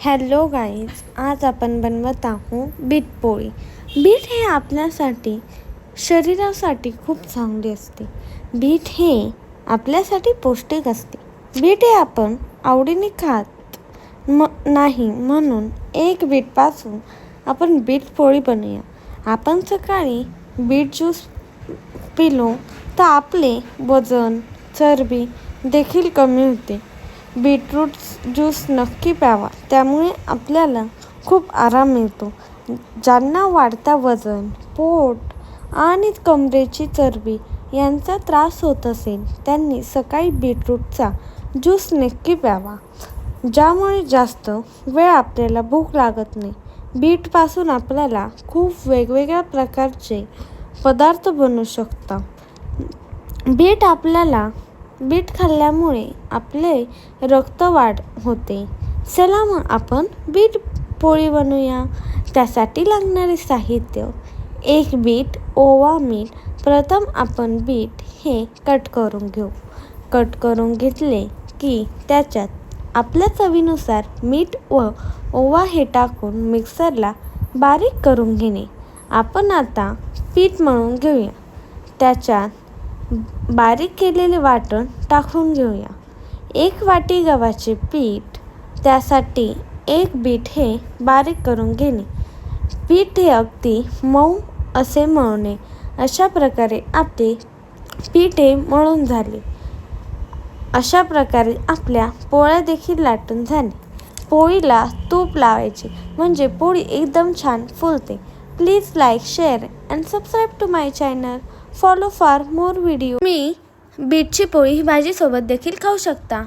Hello guys, आज आपण बनवत आहोत बीट पोळी. बीट हे आपल्यासाठी शरीरासाठी खूप चांगले असते. बीट हे आपल्यासाठी पौष्टिक असते. बीट हे आपण आवडीने खात नाही, म्हणून एक बीटपासून आपण बीट पोळी बनवूया. आपण सकाळी बीट ज्यूस पिलो तर आपले वजन, चरबी देखील कमी होते. बीटरूट ज्यूस नक्की प्यावा, त्यामुळे आपल्याला खूप आराम मिळतो. ज्यांना वाढता वजन, पोट आणि कमरेची चरबी यांचा त्रास होत असेल त्यांनी सकाळी बीटरूटचा ज्यूस नक्की प्यावा, ज्यामुळे जास्त वेळ आपल्याला भूक लागत नाही. बीटपासून आपल्याला खूप वेगवेगळ्या प्रकारचे पदार्थ बनवू शकतात. बीट खाल्ल्यामुळे आपले रक्त वाढ होते. चला मग आपण बीट पोळी बनवूया. त्यासाठी लागणारे साहित्य: 1 बीट, ओवा, मीठ. प्रथम आपण बीट हे कट करून घेऊ. कट करून घेतले की त्याच्यात आपल्या चवीनुसार मीठ व ओवा हे टाकून मिक्सरला बारीक करून घेणे. आपण आता पीठ मळून घेऊया. त्याच्यात बारीक केलेले वाटण टाकून घेऊया. 1 वाटी गव्हाचे पीठ, त्यासाठी 1 बीट हे बारीक करून घेणे. पीठ हे अगदी मऊ असे मळणे. अशा प्रकारे आपले पीठ हे मळून झाले. अशा प्रकारे आपल्या पोळ्या देखील लाटून झाले. पोळीला तूप लावायचे, म्हणजे पोळी एकदम छान फुलते. Please like, share and subscribe to my channel. Follow for more video. मी बीटची पोळी ही भाजीसोबत देखील खाऊ शकता.